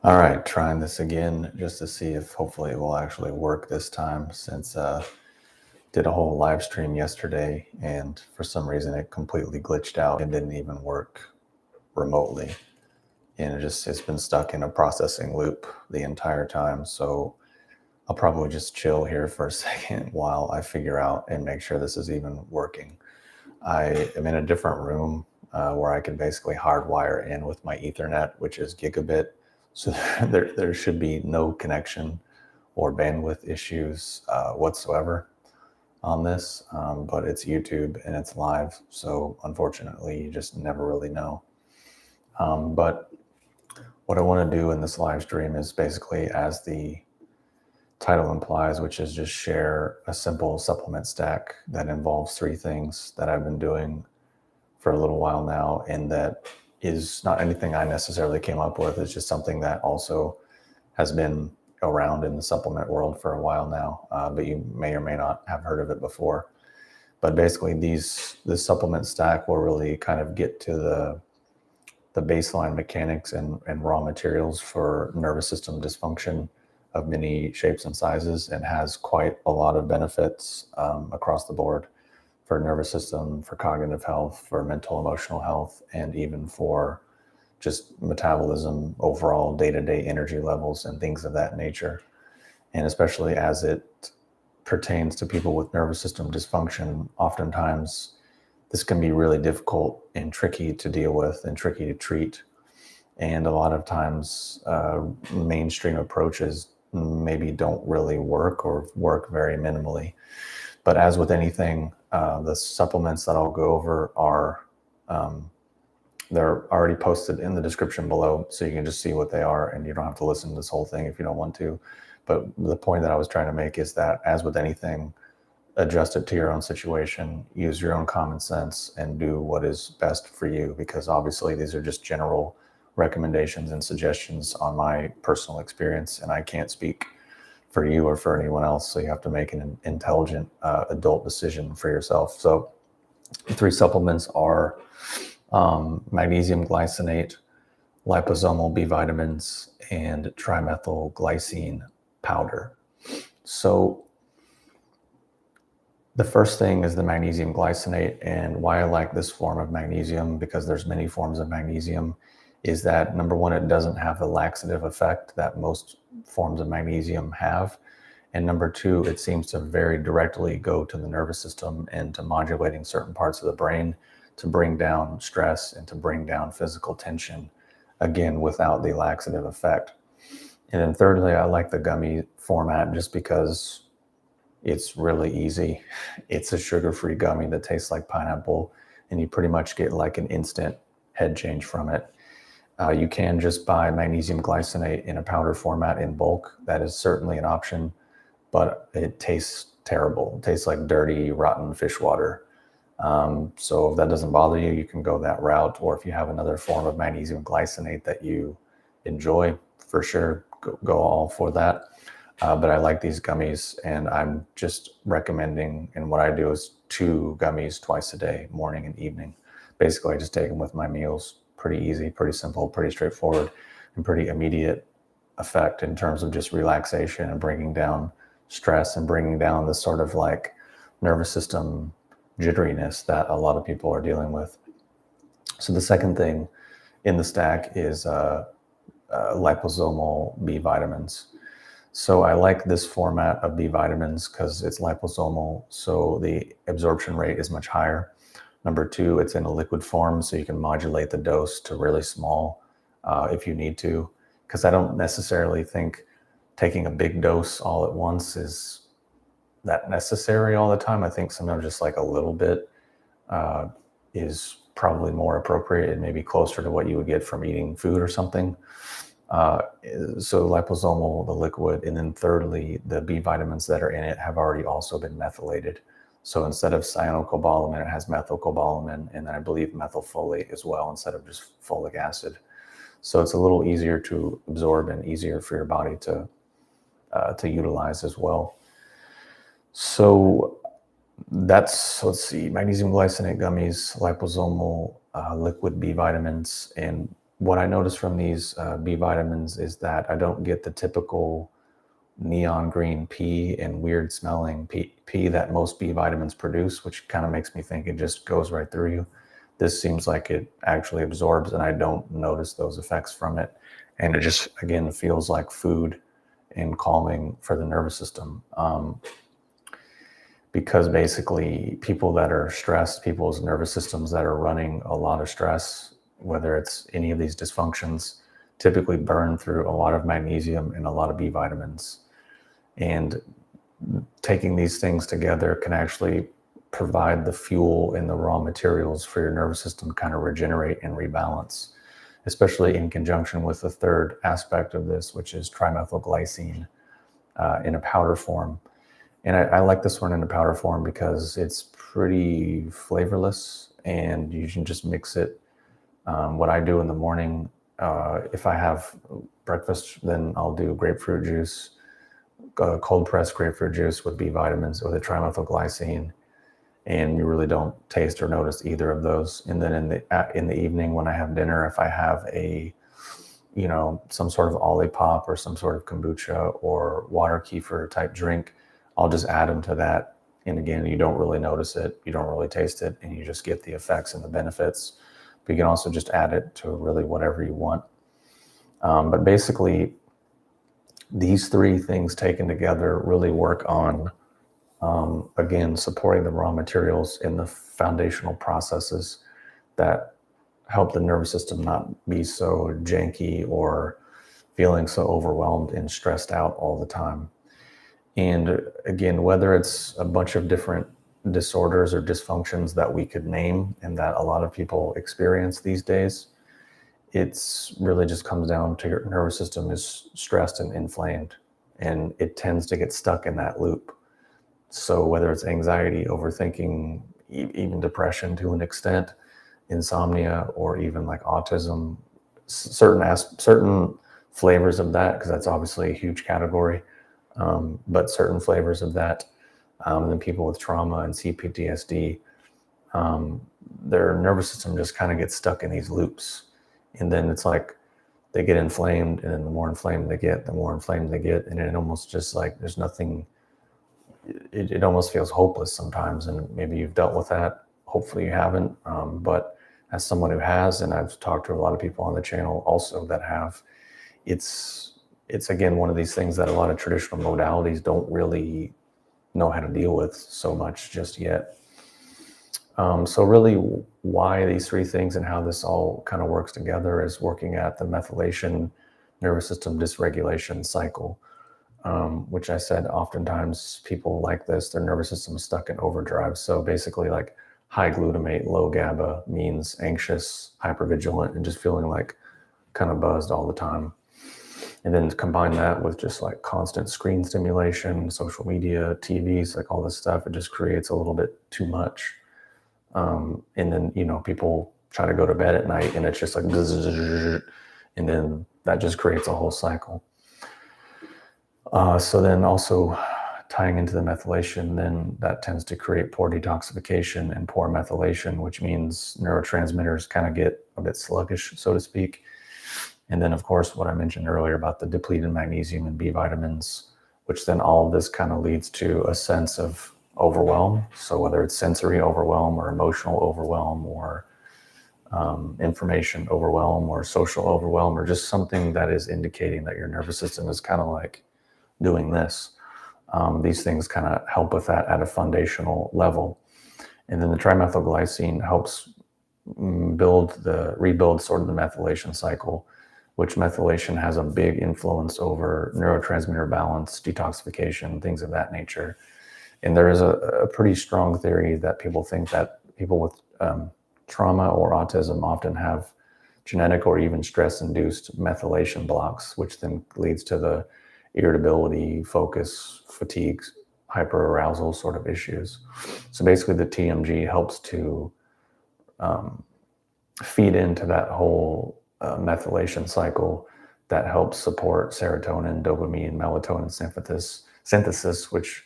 All right, trying this again just to see if hopefully it will actually work this time, since did a whole live stream yesterday and for some reason it completely glitched out and didn't even work remotely. And it's been stuck in a processing loop the entire time. So I'll probably just chill here for a second while I figure out and make sure this is even working. I am in a different room where I can basically hardwire in with my Ethernet, which is gigabit. So there should be no connection or bandwidth issues whatsoever on this, but it's YouTube and it's live. So unfortunately, you just never really know. But what I want to do in this live stream is basically, as the title implies, which is just share a simple supplement stack that involves 3 things that I've been doing for a little while now, and that is not anything I necessarily came up with. It's just something that also has been around in the supplement world for a while now, but you may or may not have heard of it before. But basically this supplement stack will really kind of get to the baseline mechanics and raw materials for nervous system dysfunction of many shapes and sizes, and has quite a lot of benefits across the board for nervous system, for cognitive health, for mental emotional health, and even for just metabolism, overall day-to-day energy levels and things of that nature. And especially as it pertains to people with nervous system dysfunction, oftentimes this can be really difficult and tricky to deal with and tricky to treat. And a lot of times mainstream approaches maybe don't really work or work very minimally. But as with anything, the supplements that I'll go over are, they're already posted in the description below, so you can just see what they are and you don't have to listen to this whole thing if you don't want to. But the point that I was trying to make is that, as with anything, adjust it to your own situation, use your own common sense, and do what is best for you, because obviously these are just general recommendations and suggestions on my personal experience, and I can't speak for you or for anyone else. So you have to make an intelligent adult decision for yourself. So the 3 supplements are Magnesium Glycinate, Liposomal B Vitamins, and Trimethylglycine powder. So the first thing is the Magnesium Glycinate, and why I like this form of magnesium, because there's many forms of magnesium, is that, number one, it doesn't have the laxative effect that most forms of magnesium have. And number 2, it seems to very directly go to the nervous system and to modulating certain parts of the brain to bring down stress and to bring down physical tension, again, without the laxative effect. And then thirdly, I like the gummy format just because it's really easy. It's a sugar-free gummy that tastes like pineapple, and you pretty much get like an instant head change from it. You can just buy Magnesium Glycinate in a powder format in bulk. That is certainly an option, but it tastes terrible. It tastes like dirty, rotten fish water. So if that doesn't bother you, you can go that route. Or if you have another form of Magnesium Glycinate that you enjoy, for sure, go all for that. But I like these gummies, and I'm just recommending, and what I do is 2 gummies twice a day, morning and evening. Basically, I just take them with my meals. Pretty easy, pretty simple, pretty straightforward, and pretty immediate effect in terms of just relaxation and bringing down stress and bringing down the sort of like nervous system jitteriness that a lot of people are dealing with. So the second thing in the stack is Liposomal B Vitamins. So I like this format of B vitamins because it's liposomal, so the absorption rate is much higher. Number 2, it's in a liquid form, so you can modulate the dose to really small if you need to, because I don't necessarily think taking a big dose all at once is that necessary all the time. I think sometimes just like a little bit is probably more appropriate and maybe closer to what you would get from eating food or something. So liposomal, the liquid, and then thirdly, the B vitamins that are in it have already also been methylated. So instead of cyanocobalamin, it has methylcobalamin, and then I believe methylfolate as well, instead of just folic acid. So it's a little easier to absorb and easier for your body to utilize as well. So that's, let's see, Magnesium Glycinate gummies, liposomal liquid B vitamins, and what I noticed from these B vitamins is that I don't get the typical neon green pee and weird smelling pee that most B vitamins produce, which kind of makes me think it just goes right through you. This seems like it actually absorbs, and I don't notice those effects from it. And it just, again, feels like food and calming for the nervous system. Because basically people that are stressed, people's nervous systems that are running a lot of stress, whether it's any of these dysfunctions, typically burn through a lot of magnesium and a lot of B vitamins. And taking these things together can actually provide the fuel and the raw materials for your nervous system to kind of regenerate and rebalance, especially in conjunction with the third aspect of this, which is trimethylglycine in a powder form. And I like this one in a powder form because it's pretty flavorless and you can just mix it. What I do in the morning, if I have breakfast, then I'll do grapefruit juice, cold pressed grapefruit juice with B vitamins with a trimethylglycine, and you really don't taste or notice either of those. And then in the evening when I have dinner, if I have a some sort of Olipop or some sort of kombucha or water kefir type drink, I'll just add them to that. And again, you don't really notice it, you don't really taste it, and you just get the effects and the benefits. But you can also just add it to really whatever you want. But basically, these three things taken together really work on, again, supporting the raw materials in the foundational processes that help the nervous system not be so janky or feeling so overwhelmed and stressed out all the time. And again, whether it's a bunch of different disorders or dysfunctions that we could name and that a lot of people experience these days, it's really just comes down to your nervous system is stressed and inflamed, and it tends to get stuck in that loop. So whether it's anxiety, overthinking, even depression to an extent, insomnia, or even like autism, certain flavors of that, because that's obviously a huge category, but certain flavors of that, and then people with trauma and PTSD, their nervous system just kind of gets stuck in these loops. And then it's like they get inflamed, and then the more inflamed they get, the more inflamed they get. And it almost just like there's nothing, it almost feels hopeless sometimes. And maybe you've dealt with that. Hopefully you haven't. But as someone who has, and I've talked to a lot of people on the channel also that have, it's again, one of these things that a lot of traditional modalities don't really know how to deal with so much just yet. So really why these three things and how this all kind of works together is working at the methylation nervous system dysregulation cycle, which I said oftentimes people like this, their nervous system is stuck in overdrive. So basically like high glutamate, low GABA means anxious, hypervigilant, and just feeling like kind of buzzed all the time. And then combine that with just like constant screen stimulation, social media, TVs, like all this stuff, it just creates a little bit too much. And then, people try to go to bed at night and it's just like, and then that just creates a whole cycle. So then also tying into the methylation, then that tends to create poor detoxification and poor methylation, which means neurotransmitters kind of get a bit sluggish, so to speak. And then, of course, what I mentioned earlier about the depleted magnesium and B vitamins, which then all of this kind of leads to a sense of overwhelm. So whether it's sensory overwhelm or emotional overwhelm or information overwhelm or social overwhelm, or just something that is indicating that your nervous system is kind of like doing this. These things kind of help with that at a foundational level. And then the trimethylglycine helps rebuild sort of the methylation cycle, which methylation has a big influence over neurotransmitter balance, detoxification, things of that nature. And there is a pretty strong theory that people think that people with trauma or autism often have genetic or even stress-induced methylation blocks, which then leads to the irritability, focus, fatigue, hyperarousal sort of issues. So basically the TMG helps to feed into that whole methylation cycle that helps support serotonin, dopamine, melatonin synthesis, which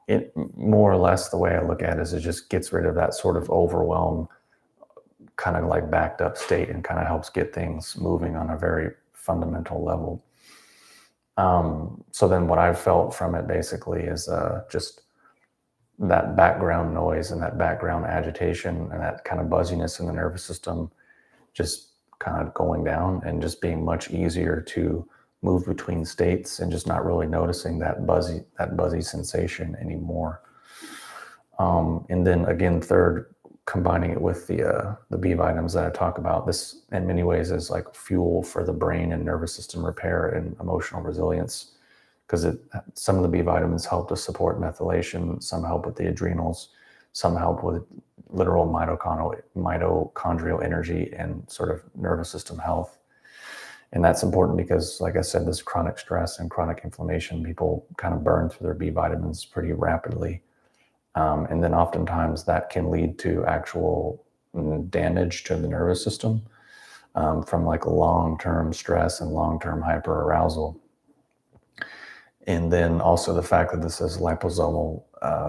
it more or less the way I look at it is it just gets rid of that sort of overwhelm kind of like backed up state and kind of helps get things moving on a very fundamental level. So then what I've felt from it basically is just that background noise and that background agitation and that kind of buzziness in the nervous system just kind of going down, and just being much easier to move between states and just not really noticing that buzzy sensation anymore. And then again, third, combining it with the B vitamins that I talk about, this in many ways is like fuel for the brain and nervous system repair and emotional resilience, because some of the B vitamins help to support methylation, some help with the adrenals, some help with literal mitochondrial energy and sort of nervous system health. And that's important because, like I said, this chronic stress and chronic inflammation, people kind of burn through their B vitamins pretty rapidly. And then oftentimes that can lead to actual damage to the nervous system from like long-term stress and long-term hyperarousal. And then also the fact that this is liposomal,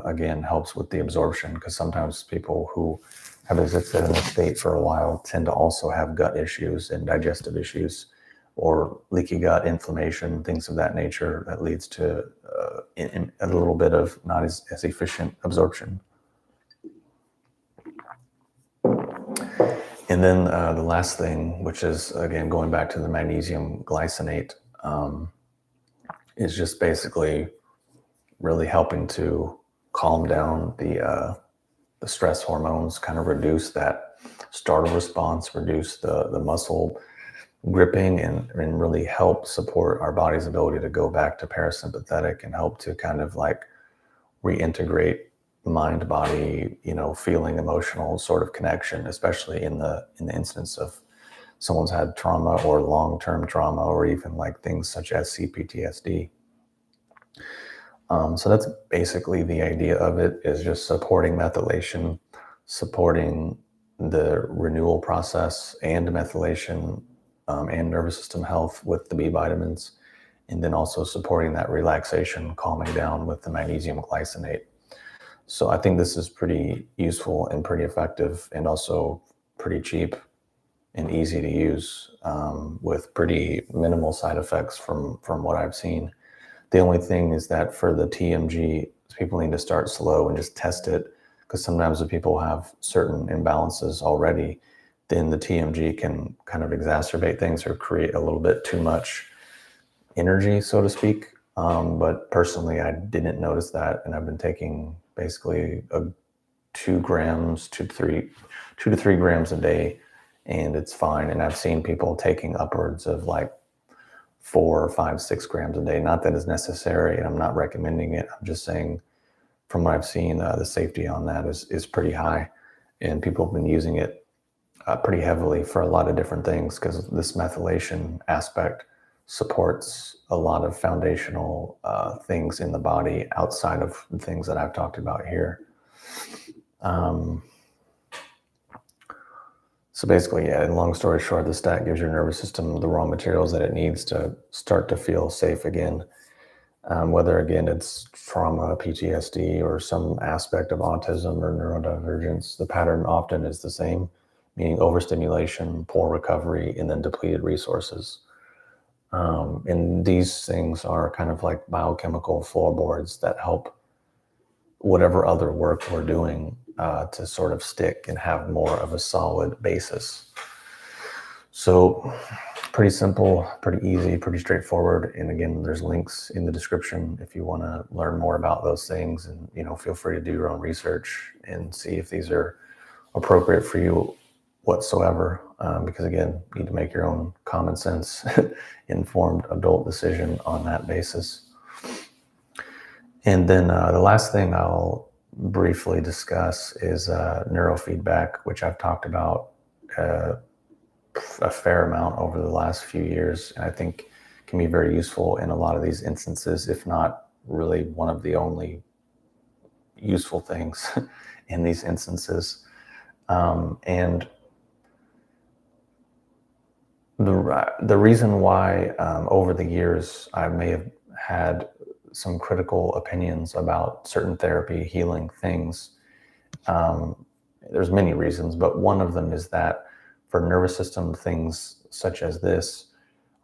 again, helps with the absorption, because sometimes people who have existed in a state for a while tend to also have gut issues and digestive issues, or leaky gut, inflammation, things of that nature that leads to a little bit of not as efficient absorption. And then the last thing, which is, again, going back to the magnesium glycinate, is just basically really helping to calm down the stress hormones, kind of reduce that startle response, reduce the muscle gripping, and really help support our body's ability to go back to parasympathetic and help to kind of like reintegrate mind, body, feeling, emotional sort of connection, especially in the instance of someone's had trauma or long-term trauma, or even like things such as PTSD. So that's basically the idea of it, is just supporting methylation, supporting the renewal process and methylation and nervous system health with the B vitamins, and then also supporting that relaxation, calming down with the magnesium glycinate. So I think this is pretty useful and pretty effective, and also pretty cheap and easy to use, with pretty minimal side effects from what I've seen. The only thing is that for the TMG, people need to start slow and just test it, because sometimes if people have certain imbalances already, then the TMG can kind of exacerbate things or create a little bit too much energy, so to speak. But personally, I didn't notice that, and I've been taking basically 2 to 3 grams a day, and it's fine. And I've seen people taking upwards of like 4, 5, 6 grams a day. Not that it's necessary, and I'm not recommending it. I'm just saying, from what I've seen, the safety on that is pretty high, and people have been using it pretty heavily for a lot of different things, because this methylation aspect supports a lot of foundational things in the body outside of the things that I've talked about here. So basically, yeah, long story short, the stat gives your nervous system the raw materials that it needs to start to feel safe again. Whether, again, it's trauma, PTSD, or some aspect of autism or neurodivergence, the pattern often is the same, meaning overstimulation, poor recovery, and then depleted resources. And these things are kind of like biochemical floorboards that help whatever other work we're doing to sort of stick and have more of a solid basis. So pretty simple, pretty easy, pretty straightforward. And again, there's links in the description if you want to learn more about those things, and feel free to do your own research and see if these are appropriate for you whatsoever, because again, you need to make your own common sense informed adult decision on that basis. And then the last thing I'll briefly discuss is neurofeedback, which I've talked about a fair amount over the last few years, and I think can be very useful in a lot of these instances, if not really one of the only useful things in these instances. And the reason why over the years I may have had some critical opinions about certain therapy healing things there's many reasons, but one of them is that for nervous system things such as this,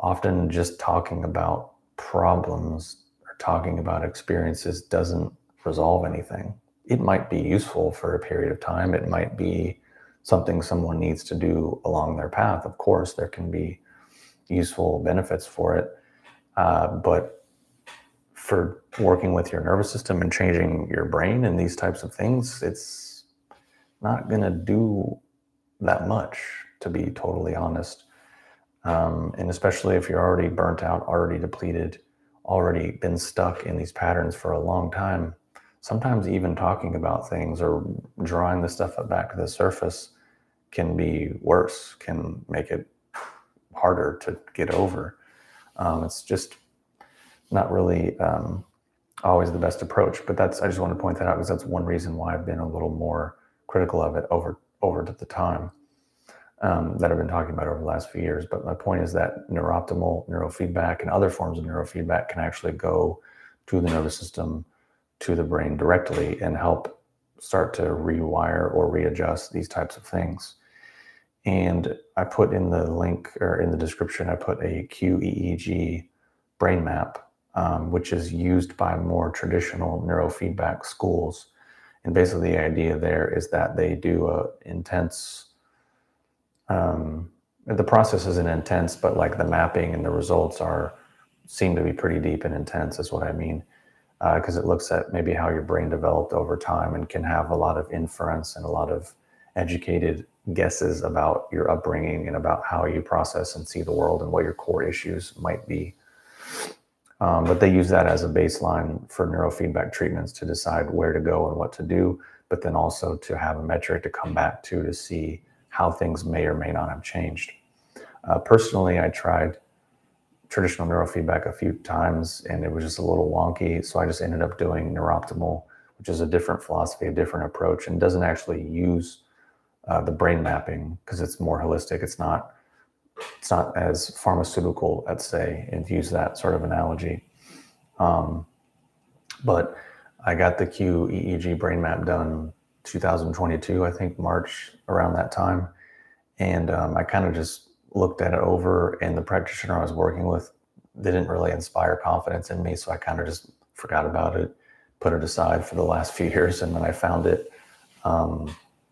often just talking about problems or talking about experiences doesn't resolve anything. It might be useful for a period of time. It might be something someone needs to do along their path. Of course, there can be useful benefits for it. But for working with your nervous system and changing your brain and these types of things, it's not going to do that much, to be totally honest. And especially if you're already burnt out, already depleted, already been stuck in these patterns for a long time, sometimes even talking about things or drawing the stuff up back to the surface can be worse, can make it harder to get over. It's just not really always the best approach, but I just want to point that out because that's one reason why I've been a little more critical of it over to the time that I've been talking about over the last few years. But my point is that neuroptimal neurofeedback and other forms of neurofeedback can actually go to the nervous system, to the brain directly, and help start to rewire or readjust these types of things. And I put in the link, or in the description, I put a QEEG brain map, which is used by more traditional neurofeedback schools. And basically the idea there is that they do a intense, the process isn't intense, but like the mapping and the results seem to be pretty deep and intense is what I mean. Because it looks at maybe how your brain developed over time and can have a lot of inference and a lot of educated guesses about your upbringing and about how you process and see the world and what your core issues might be. But they use that as a baseline for neurofeedback treatments to decide where to go and what to do, but then also to have a metric to come back to see how things may or may not have changed. Personally, I tried traditional neurofeedback a few times and it was just a little wonky. So I just ended up doing Neuroptimal, which is a different philosophy, a different approach, and doesn't actually use the brain mapping because it's more holistic. It's not as pharmaceutical, let's say, and to use that sort of analogy. But I got the QEEG brain map done 2022, I think March, around that time. And I kind of just looked at it over, and the practitioner I was working with didn't really inspire confidence in me. So I kind of just forgot about it, put it aside for the last few years. And then I found it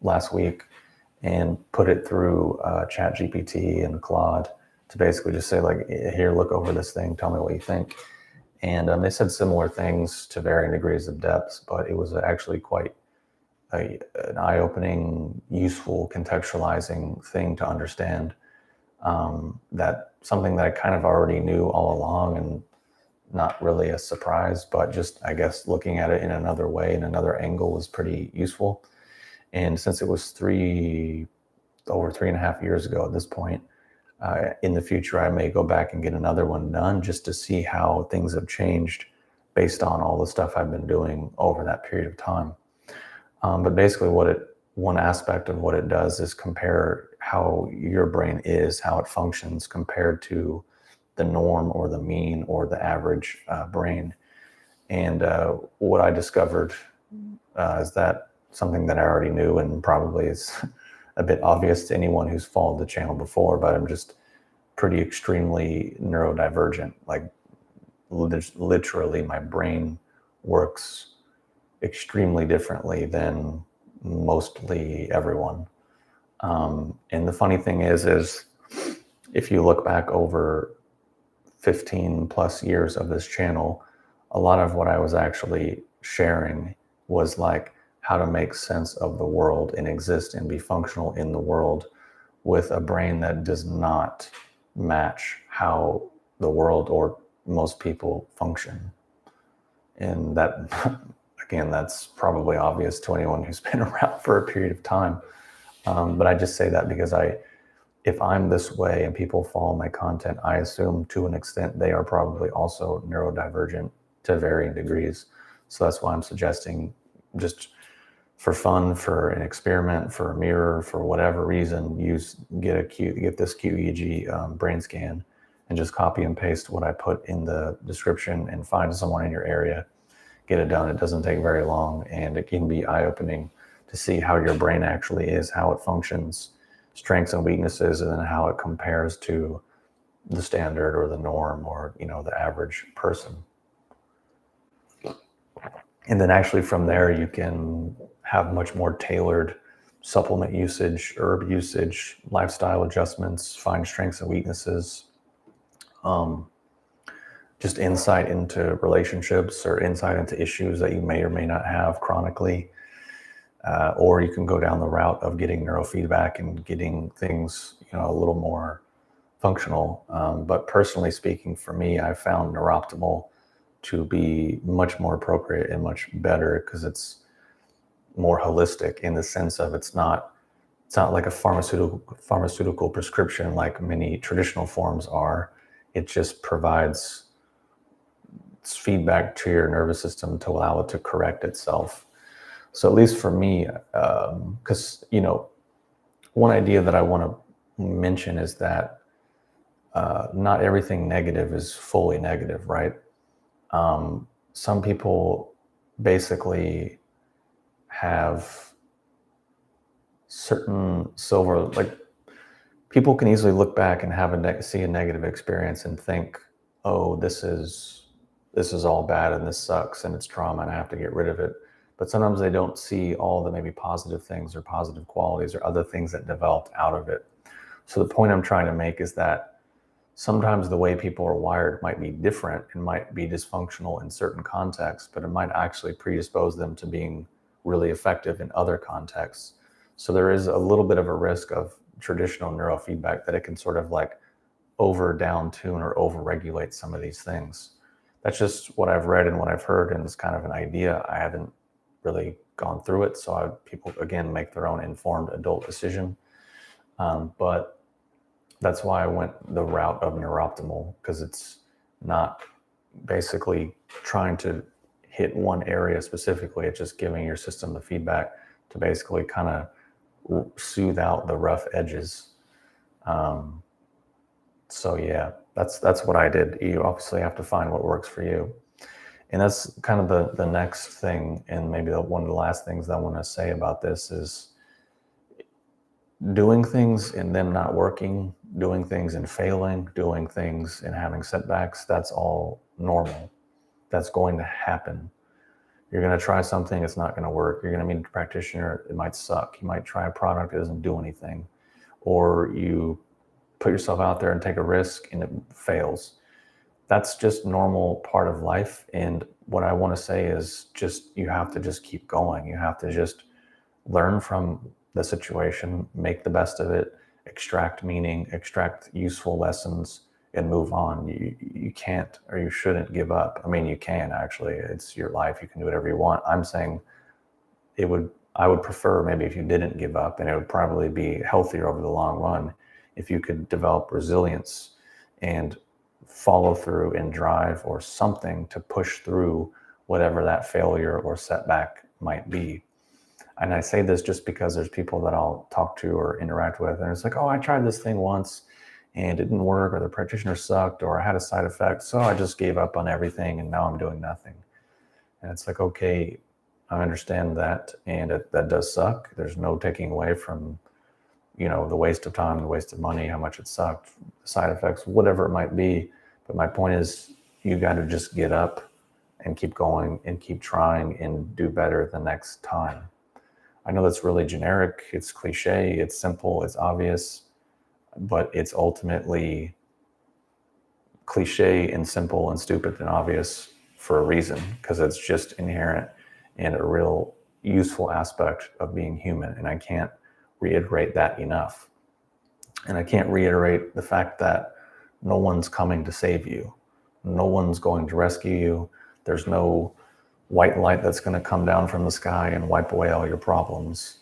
last week and put it through ChatGPT and Claude to basically just say, like, here, look over this thing, tell me what you think. And they said similar things to varying degrees of depth, but it was actually quite an eye-opening, useful, contextualizing thing to understand, that something that I kind of already knew all along and not really a surprise, but just, I guess, looking at it in another way, in another angle was pretty useful. And since it was over 3.5 years ago at this point, in the future, I may go back and get another one done just to see how things have changed based on all the stuff I've been doing over that period of time. But basically one aspect of what it does is compare how your brain is, how it functions compared to the norm or the mean or the average brain. And what I discovered is that something that I already knew and probably is a bit obvious to anyone who's followed the channel before, but I'm just pretty extremely neurodivergent. Like literally my brain works extremely differently than mostly everyone. And the funny thing is if you look back over 15 plus years of this channel, a lot of what I was actually sharing was like how to make sense of the world and exist and be functional in the world with a brain that does not match how the world or most people function. And that, again, that's probably obvious to anyone who's been around for a period of time. But I just say that because if I'm this way and people follow my content, I assume to an extent they are probably also neurodivergent to varying degrees. So that's why I'm suggesting, just for fun, for an experiment, for a mirror, for whatever reason, get this QEEG brain scan and just copy and paste what I put in the description and find someone in your area, get it done. It doesn't take very long, and it can be eye-opening to see how your brain actually is, how it functions, strengths and weaknesses, and then how it compares to the standard or the norm or, the average person. And then actually from there, you can have much more tailored supplement usage, herb usage, lifestyle adjustments, find strengths and weaknesses, just insight into relationships or insight into issues that you may or may not have chronically. Or you can go down the route of getting neurofeedback and getting things, a little more functional. But personally speaking, for me, I found Neuroptimal to be much more appropriate and much better because it's more holistic in the sense of it's not like a pharmaceutical prescription like many traditional forms are. It just provides feedback to your nervous system to allow it to correct itself. So at least for me, because, one idea that I want to mention is that not everything negative is fully negative, right? Some people basically have certain people can easily look back and see a negative experience and think, oh, this is all bad and this sucks and it's trauma and I have to get rid of it. But sometimes they don't see all the maybe positive things or positive qualities or other things that developed out of it. So the point I'm trying to make is that sometimes the way people are wired might be different and might be dysfunctional in certain contexts, but it might actually predispose them to being really effective in other contexts. So there is a little bit of a risk of traditional neurofeedback that it can sort of like down tune or over regulate some of these things. That's just what I've read and what I've heard, and it's kind of an idea. I haven't really gone through it, so people again make their own informed adult decision. But that's why I went the route of Neuroptimal, because it's not basically trying to hit one area specifically. It's just giving your system the feedback to basically kind of soothe out the rough edges. So yeah, that's what I did. You obviously have to find what works for you. And that's kind of the next thing, and maybe one of the last things that I want to say about this is doing things and them not working, doing things and failing, doing things and having setbacks. That's all normal. That's going to happen. You're going to try something, it's not going to work. You're going to meet a practitioner, it might suck. You might try a product, it doesn't do anything. Or you put yourself out there and take a risk and it fails. That's just normal part of life. And what I want to say is you have to just keep going. You have to just learn from the situation, make the best of it, extract meaning, extract useful lessons, and move on. You can't, or you shouldn't give up. I mean, you can actually, it's your life. You can do whatever you want. I'm saying I would prefer maybe if you didn't give up, and it would probably be healthier over the long run if you could develop resilience and follow through and drive or something to push through whatever that failure or setback might be. And I say this just because there's people that I'll talk to or interact with, and it's like, oh, I tried this thing once and it didn't work, or the practitioner sucked, or I had a side effect, so I just gave up on everything and now I'm doing nothing. And it's like, okay, I understand that, and that does suck. There's no taking away from, the waste of time, the waste of money, how much it sucked, side effects, whatever it might be. But my point is, you got to just get up and keep going and keep trying and do better the next time. I know that's really generic, it's cliche, it's simple, it's obvious, but it's ultimately cliche and simple and stupid and obvious for a reason, because it's just inherent and a real useful aspect of being human. And I can't reiterate that enough. And I can't reiterate the fact that no one's coming to save you. No one's going to rescue you. There's no white light that's going to come down from the sky and wipe away all your problems.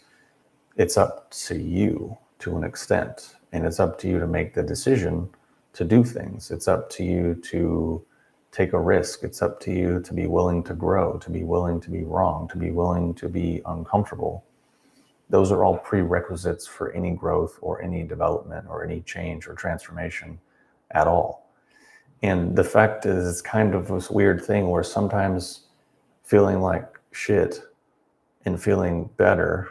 It's up to you to an extent, and it's up to you to make the decision to do things. It's up to you to take a risk. It's up to you to be willing to grow, to be willing to be wrong, to be willing to be uncomfortable. Those are all prerequisites for any growth or any development or any change or transformation at all. And the fact is, it's kind of this weird thing where sometimes feeling like shit and feeling better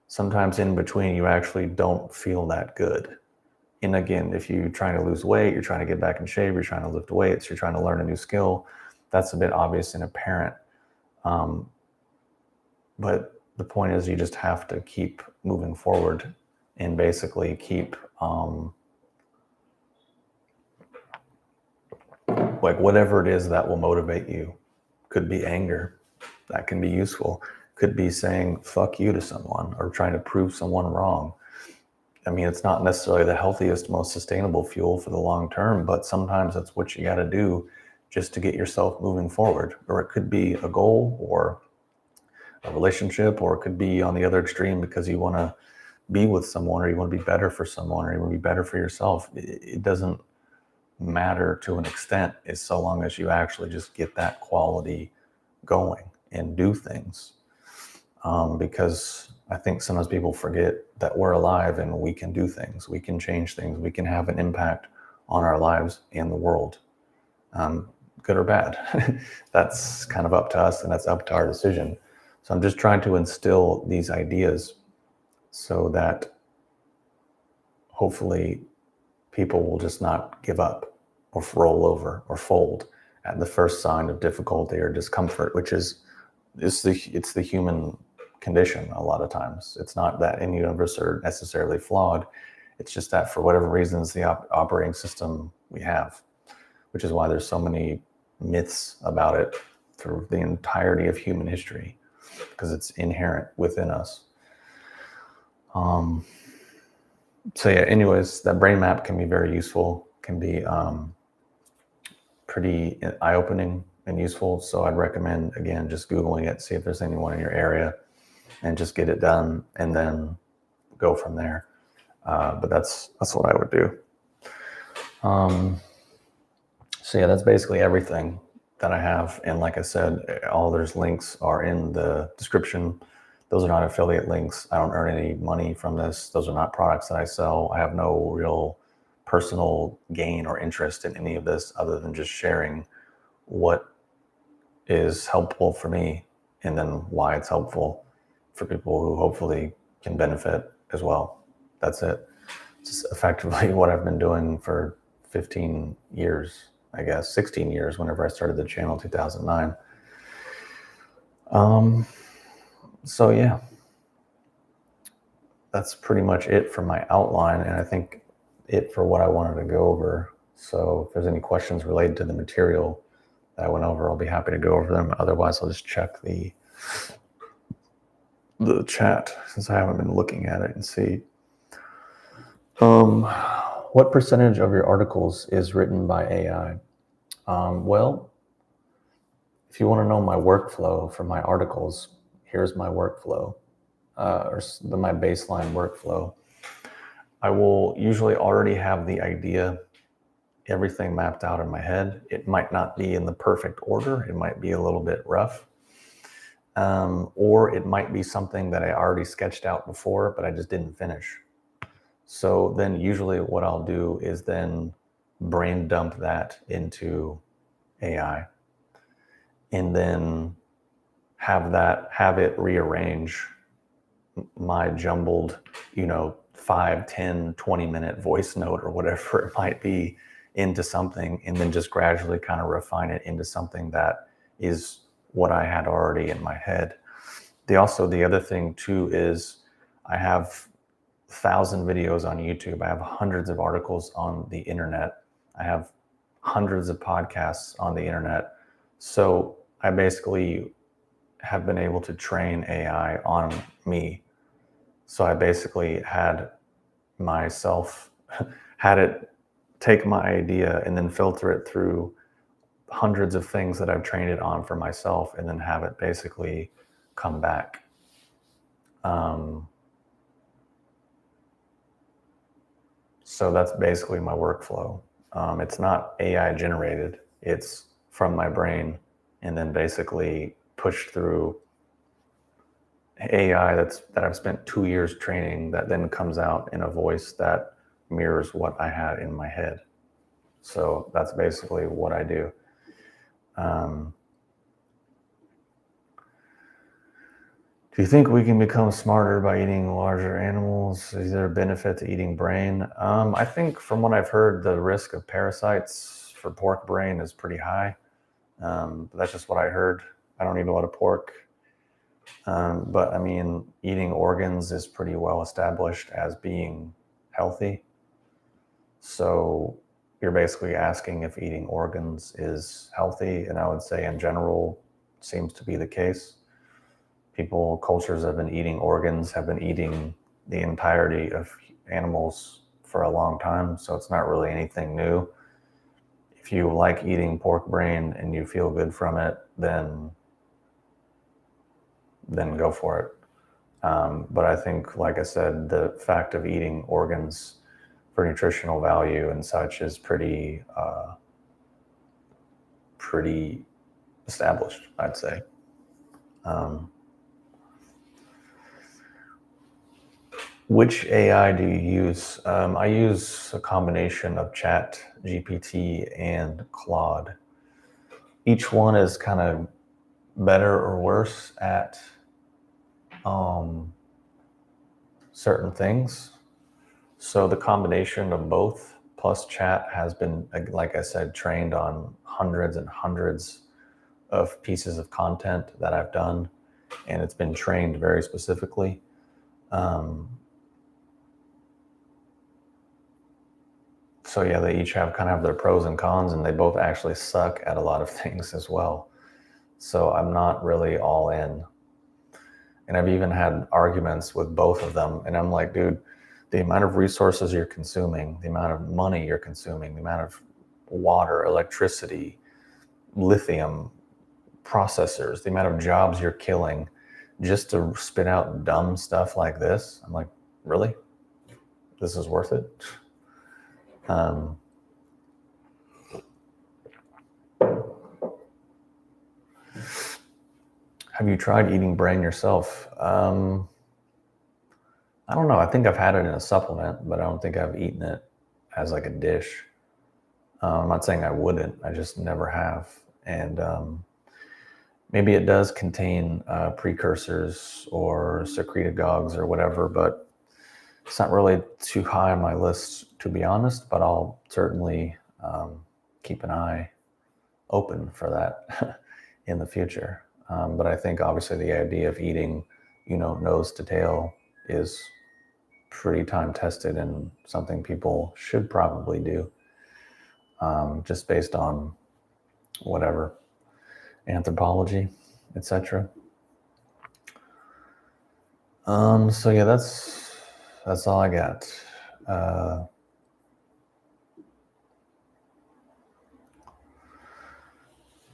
sometimes in between you actually don't feel that good. And again, if you're trying to lose weight, you're trying to get back in shape, you're trying to lift weights, you're trying to learn a new skill, that's a bit obvious and apparent. But the point is you just have to keep moving forward and basically keep like whatever it is that will motivate you. Could be anger, that can be useful. Could be saying fuck you to someone or trying to prove someone wrong. I mean, it's not necessarily the healthiest, most sustainable fuel for the long term, but sometimes that's what you got to do just to get yourself moving forward. Or it could be a goal or a relationship, or it could be on the other extreme because you want to be with someone or you want to be better for someone or you want to be better for yourself. It doesn't matter to an extent, as so long as you actually just get that quality going and do things. Because I think sometimes people forget that we're alive and we can do things, we can change things, we can have an impact on our lives and the world, good or bad. That's kind of up to us, and that's up to our decision. So I'm just trying to instill these ideas so that hopefully people will just not give up or roll over or fold at the first sign of difficulty or discomfort, which is it's the human condition a lot of times. It's not that any of us are necessarily flawed. It's just that for whatever reasons, the operating system we have, which is why there's so many myths about it through the entirety of human history, because it's inherent within us. So yeah, anyways, that brain map can be very useful, can be pretty eye-opening and useful. So I'd recommend, again, just Googling it, see if there's anyone in your area, and just get it done and then go from there. But that's what I would do. So yeah, that's basically everything that I have. And like I said, all those links are in the description. Those are not affiliate links. I don't earn any money from this. Those are not products that I sell. I have no real personal gain or interest in any of this other than just sharing what is helpful for me and then why it's helpful for people who hopefully can benefit as well. That's it. It's effectively what I've been doing for 15 years, I guess, 16 years whenever I started the channel in 2009. So yeah, that's pretty much it for my outline, and I think it for what I wanted to go over. So if there's any questions related to the material that I went over, I'll be happy to go over them. Otherwise, I'll just check the chat since I haven't been looking at it and see. What percentage of your articles is written by AI? Well, if you want to know my workflow for my articles, here's my workflow, or my baseline workflow. I will usually already have the idea, everything mapped out in my head. It might not be in the perfect order. It might be a little bit rough. Or it might be something that I already sketched out before, but I just didn't finish. So then usually what I'll do is then brain dump that into AI and then have it rearrange my jumbled, 5, 10, 20-minute voice note or whatever it might be into something, and then just gradually kind of refine it into something that is what I had already in my head. The other thing too is I have 1,000 videos on YouTube. I have hundreds of articles on the internet. I have hundreds of podcasts on the internet. So I basically have been able to train AI on me. So I basically had it take my idea and then filter it through hundreds of things that I've trained it on for myself, and then have it basically come back. So that's basically my workflow. It's not AI generated. It's from my brain and then basically pushed through AI that I've spent 2 years training, that then comes out in a voice that mirrors what I had in my head. So that's basically what I do. Do you think we can become smarter by eating larger animals? Is there a benefit to eating brain? I think from what I've heard, the risk of parasites for pork brain is pretty high. But that's just what I heard. I don't eat a lot of pork. But I mean, eating organs is pretty well established as being healthy. So you're basically asking if eating organs is healthy. And I would say in general, seems to be the case. Cultures have been eating organs, have been eating the entirety of animals for a long time. So it's not really anything new. If you like eating pork brain and you feel good from it, then go for it. But I think, like I said, the fact of eating organs for nutritional value and such is pretty established, I'd say. Which AI do you use? I use a combination of Chat, GPT, and Claude. Each one is kind of better or worse at certain things. So the combination of both plus Chat has been, like I said, trained on hundreds and hundreds of pieces of content that I've done, and it's been trained very specifically. So yeah, they each have kind of their pros and cons, and they both actually suck at a lot of things as well. So I'm not really all in. And I've even had arguments with both of them. And I'm like, dude, the amount of resources you're consuming, the amount of money you're consuming, the amount of water, electricity, lithium, processors, the amount of jobs you're killing just to spit out dumb stuff like this. I'm like, really? This is worth it? Have you tried eating brain yourself? I don't know. I think I've had it in a supplement, but I don't think I've eaten it as like a dish. I'm not saying I wouldn't. I just never have. And maybe it does contain precursors or secretagogues or whatever, but it's not really too high on my list, to be honest, but I'll certainly keep an eye open for that in the future. But I think obviously the idea of eating, nose to tail is pretty time tested and something people should probably do, just based on whatever, anthropology, etc. So yeah, that's all I got.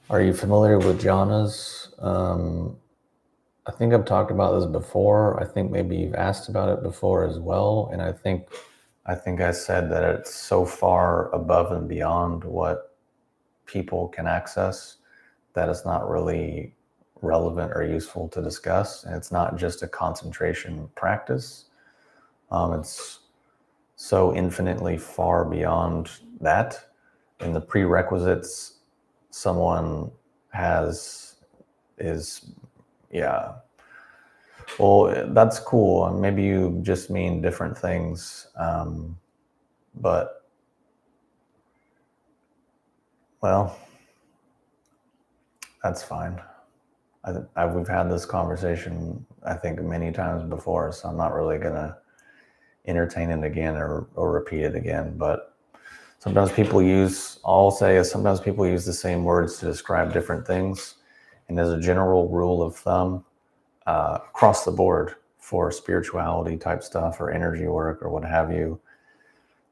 Are you familiar with jhanas? I think I've talked about this before. I think maybe you've asked about it before as well. And I think I said that it's so far above and beyond what people can access that it's not really relevant or useful to discuss. And it's not just a concentration practice. It's so infinitely far beyond that. And the prerequisites someone is, yeah. Well, that's cool. Maybe you just mean different things. But, well, that's fine. We've had this conversation, I think, many times before, so I'm not really going to entertain it again or repeat it again. But sometimes people use the same words to describe different things. And as a general rule of thumb, across the board for spirituality type stuff or energy work or what have you,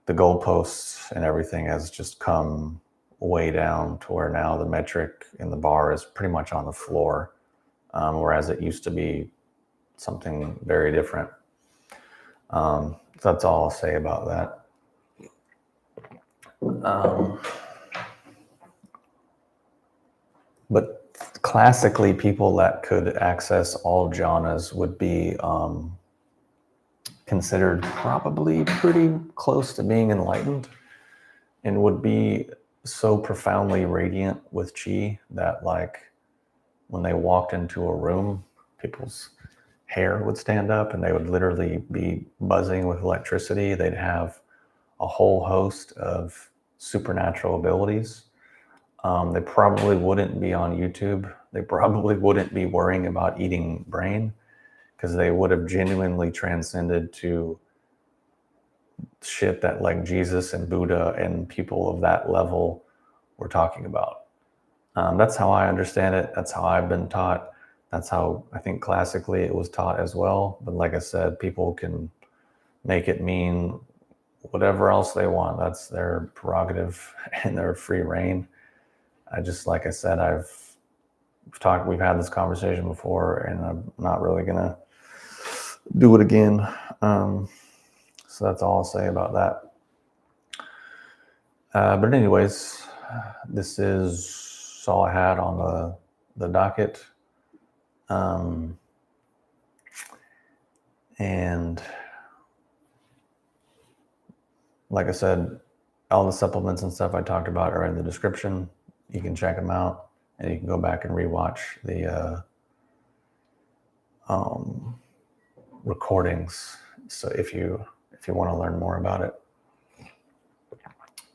the goalposts and everything has just come way down to where now the metric in the bar is pretty much on the floor, whereas it used to be something very different. So that's all I'll say about that. But classically, people that could access all jhanas would be considered probably pretty close to being enlightened and would be so profoundly radiant with chi that, like, when they walked into a room, people's hair would stand up and they would literally be buzzing with electricity. They'd have a whole host of supernatural abilities. They probably wouldn't be on YouTube. They probably wouldn't be worrying about eating brain, because they would have genuinely transcended to shit that like Jesus and Buddha and people of that level were talking about. That's how I understand it. That's how I've been taught. That's how I think classically it was taught as well. But like I said, people can make it mean whatever else they want. That's their prerogative and their free reign. I just, like I said, we've had this conversation before, and I'm not really gonna do it again. So that's all I'll say about that. But anyways, this is all I had on the docket. And like I said, all the supplements and stuff I talked about are in the description. You can check them out, and you can go back and rewatch the recordings. So if you want to learn more about it.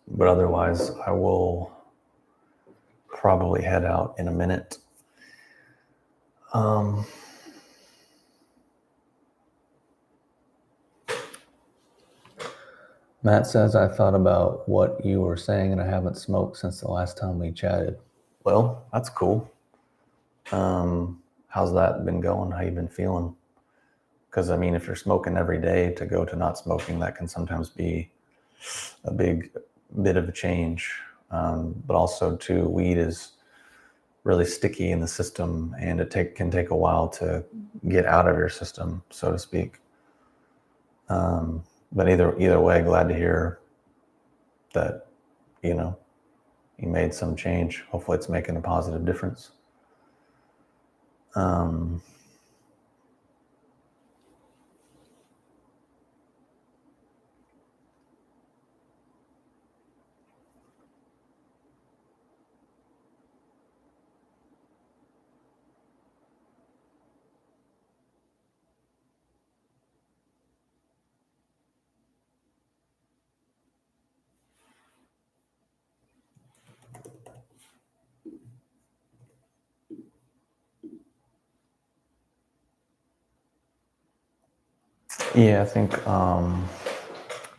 But otherwise, I will probably head out in a minute. Matt says, I thought about what you were saying and I haven't smoked since the last time we chatted. Well, that's cool. How's that been going? How you been feeling? Because I mean, if you're smoking every day, to go to not smoking, that can sometimes be a big bit of a change. But also too, weed is really sticky in the system, and it can take a while to get out of your system, so to speak. But either way, glad to hear that, you made some change. Hopefully it's making a positive difference. Yeah, I think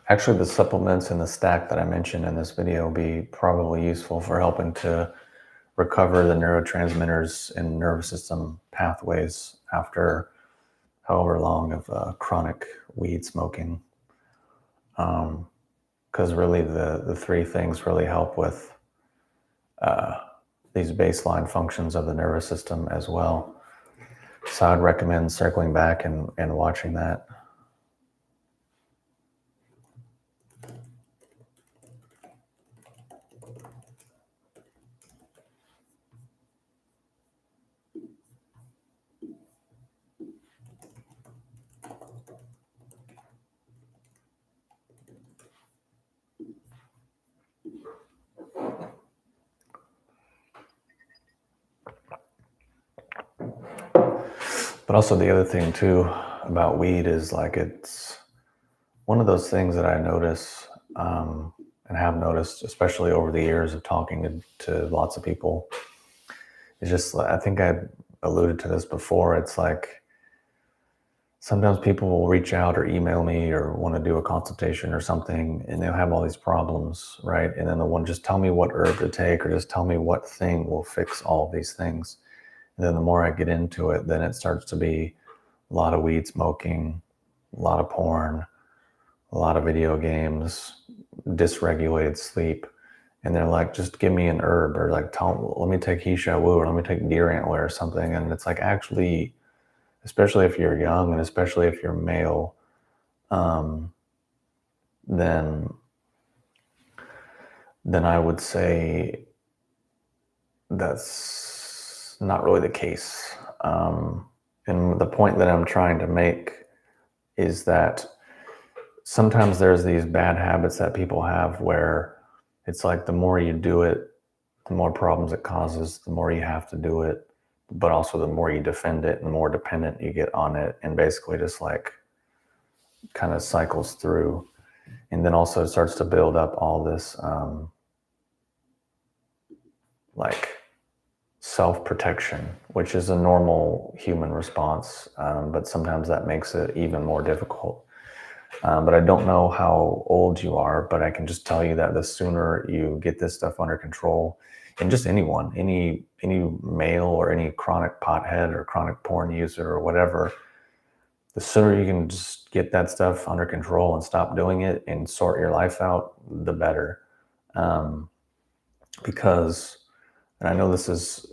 actually the supplements in the stack that I mentioned in this video will be probably useful for helping to recover the neurotransmitters and nervous system pathways after however long of chronic weed smoking. Because really the three things really help with these baseline functions of the nervous system as well. So I'd recommend circling back and watching that. But also the other thing too about weed is like it's one of those things that I notice and have noticed, especially over the years of talking to lots of people. It's just, I think I alluded to this before. It's like sometimes people will reach out or email me or want to do a consultation or something, and they'll have all these problems, right? And then they'll want to just tell me what herb to take, or just tell me what thing will fix all these things. And then the more I get into it, then it starts to be a lot of weed smoking, a lot of porn, a lot of video games, dysregulated sleep. And they're like, just give me an herb, or like, let me take Hisha Wu, or let me take deer antler or something. And it's like, actually, especially if you're young and especially if you're male, then I would say that's not really the case. And the point that I'm trying to make is that sometimes there's these bad habits that people have where it's like the more you do it, the more problems it causes, the more you have to do it, but also the more you defend it, the more dependent you get on it, and basically just like kind of cycles through. And then also it starts to build up all this like self-protection, which is a normal human response, but sometimes that makes it even more difficult. But I don't know how old you are, but I can just tell you that the sooner you get this stuff under control, and just anyone, any male or any chronic pothead or chronic porn user or whatever, the sooner you can just get that stuff under control and stop doing it and sort your life out, the better. Because, and I know this is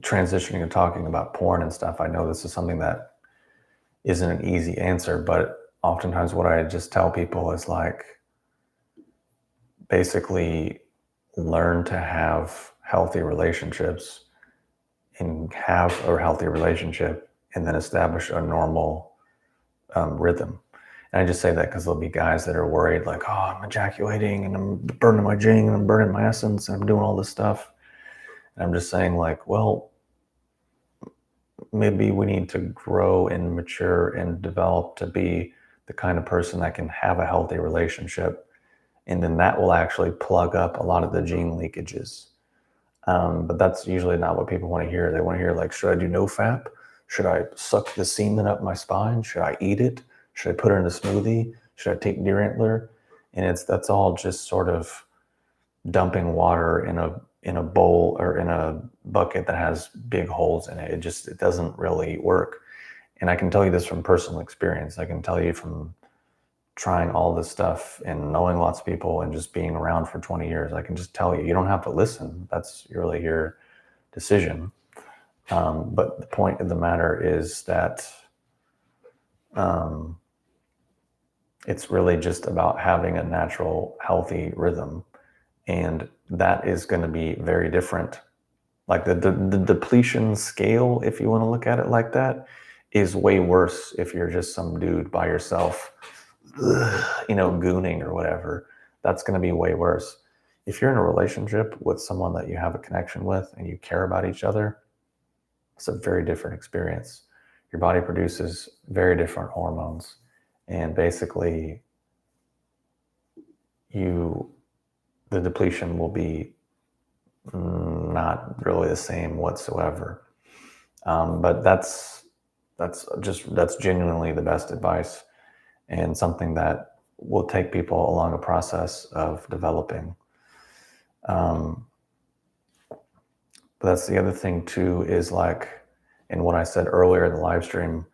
transitioning and talking about porn and stuff, I know this is something that isn't an easy answer, but oftentimes what I just tell people is like, basically learn to have healthy relationships and have a healthy relationship and then establish a normal rhythm. And I just say that because there'll be guys that are worried like, oh, I'm ejaculating and I'm burning my jing and I'm burning my essence and I'm doing all this stuff. And I'm just saying like, well, maybe we need to grow and mature and develop to be the kind of person that can have a healthy relationship. And then that will actually plug up a lot of the gene leakages. But that's usually not what people want to hear. They want to hear like, should I do NoFap? Should I suck the semen up my spine? Should I eat it? Should I put it in a smoothie? Should I take deer antler? And that's all just sort of dumping water in a bowl or in a bucket that has big holes in it. It doesn't really work. And I can tell you this from personal experience. I can tell you from trying all this stuff and knowing lots of people and just being around for 20 years, I can just tell you, you don't have to listen. That's really your decision. But the point of the matter is that it's really just about having a natural, healthy rhythm. And that is going to be very different. Like the depletion scale, if you want to look at it like that, is way worse if you're just some dude by yourself, gooning or whatever. That's going to be way worse. If you're in a relationship with someone that you have a connection with and you care about each other, it's a very different experience. Your body produces very different hormones, and basically the depletion will be not really the same whatsoever. But that's genuinely the best advice, and something that will take people along a process of developing. But that's the other thing too, is like, in what I said earlier in the live stream,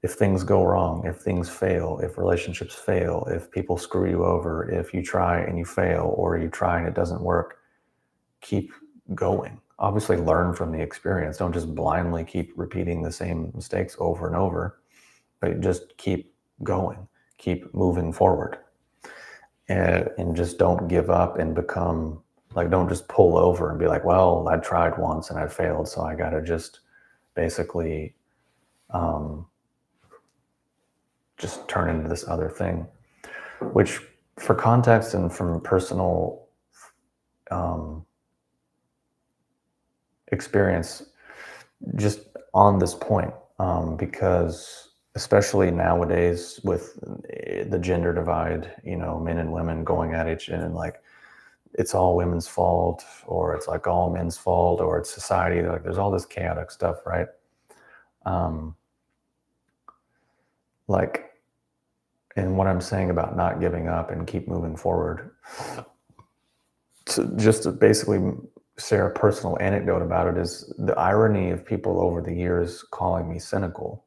if things go wrong, if things fail, if relationships fail, if people screw you over, if you try and you fail, or you try and it doesn't work, keep going. Obviously learn from the experience. Don't just blindly keep repeating the same mistakes over and over, but just keep going, keep moving forward. And just don't give up and become like, don't just pull over and be like, well, I tried once and I failed, so I got to just basically just turn into this other thing. Which, for context and from personal experience, just on this point, because especially nowadays with the gender divide, men and women going at each other, and like, it's all women's fault, or it's like all men's fault, or it's society. Like, there's all this chaotic stuff, right? And what I'm saying about not giving up and keep moving forward, just to basically share a personal anecdote about it, is the irony of people over the years calling me cynical,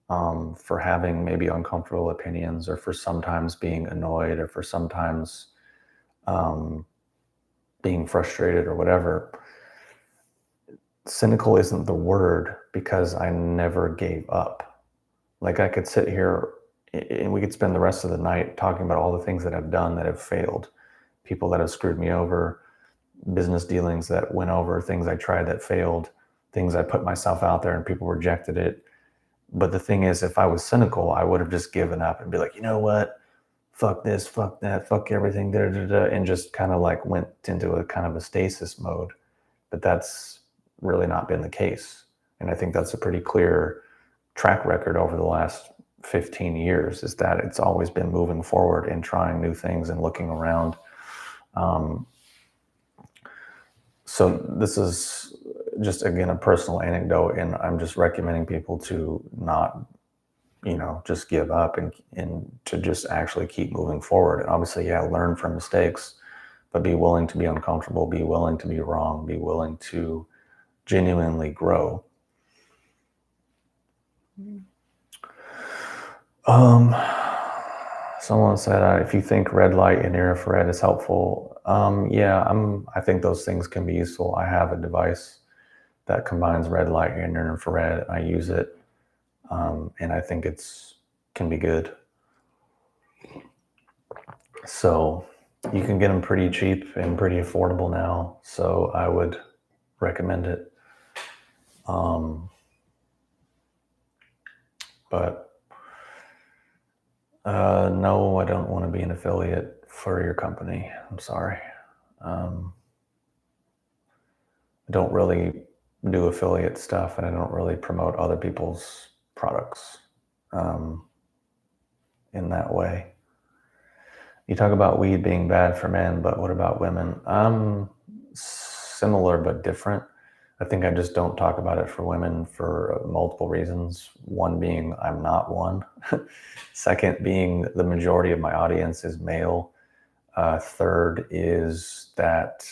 for having maybe uncomfortable opinions, or for sometimes being annoyed, or for sometimes being frustrated or whatever. Cynical isn't the word, because I never gave up. Like, I could sit here and we could spend the rest of the night talking about all the things that I've done that have failed, people that have screwed me over, business dealings that went over, things I tried that failed, things I put myself out there and people rejected it. But the thing is, if I was cynical, I would have just given up and be like, you know what? Fuck this, fuck that, fuck everything, and just kind of went into a kind of a stasis mode. But that's really not been the case. And I think that's a pretty clear track record over the last 15 years, is that it's always been moving forward and trying new things and looking around. So this is just, again, a personal anecdote, and I'm just recommending people to not, just give up and to just actually keep moving forward. And obviously, yeah, learn from mistakes, but be willing to be uncomfortable, be willing to be wrong, be willing to genuinely grow. Someone said, if you think red light and infrared is helpful, I think those things can be useful. I have a device that combines red light and infrared, and I use it, and I think can be good. So you can get them pretty cheap and pretty affordable now, so I would recommend it. But no, I don't want to be an affiliate for your company. I'm sorry. I don't really do affiliate stuff, and I don't really promote other people's products in that way. You talk about weed being bad for men, but what about women? Similar but different. I think I just don't talk about it for women for multiple reasons. One being I'm not one. Second being the majority of my audience is male. Third is that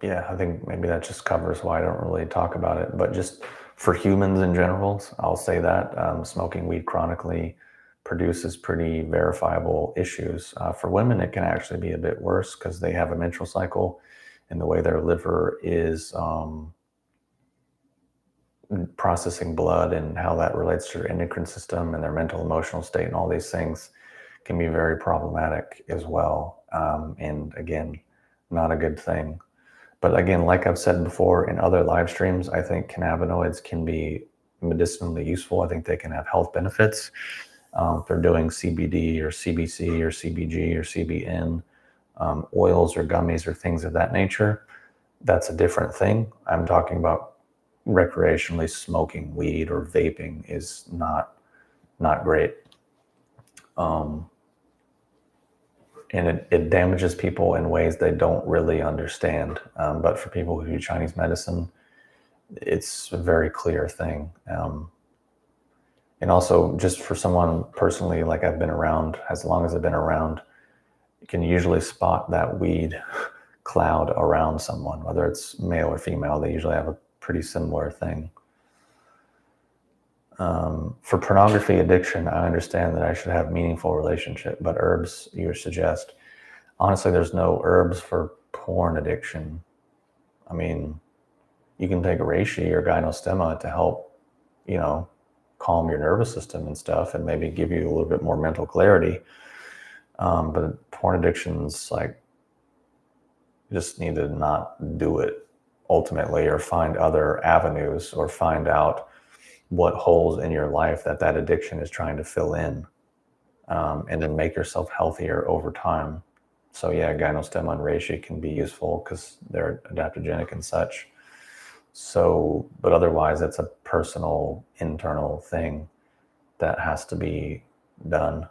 I think maybe that just covers why I don't really talk about it. But just for humans in general, I'll say that smoking weed chronically produces pretty verifiable issues. For women, it can actually be a bit worse because they have a menstrual cycle, and the way their liver is processing blood and how that relates to their endocrine system and their mental emotional state and all these things can be very problematic as well. And again, not a good thing. But again, like I've said before in other live streams, I think cannabinoids can be medicinally useful. I think they can have health benefits. If they're doing CBD or CBC or CBG or CBN, oils or gummies or things of that nature, that's a different thing. I'm talking about recreationally smoking weed or vaping is not great. And it damages people in ways they don't really understand. But for people who do Chinese medicine, it's a very clear thing. And also just for someone personally, like I've been around, as long as I've been around, you can usually spot that weed cloud around someone, whether it's male or female. They usually have a pretty similar thing. For pornography addiction, I understand that I should have meaningful relationship, but herbs you suggest, honestly, there's no herbs for porn addiction. I mean, you can take reishi or gynostemma to help, calm your nervous system and stuff, and maybe give you a little bit more mental clarity. But porn addiction's like, you just need to not do it ultimately, or find other avenues, or find out what holes in your life that addiction is trying to fill in, and then make yourself healthier over time. So yeah, gynostemma and reishi can be useful because they're adaptogenic and such. So, but otherwise, it's a personal, internal thing that has to be done.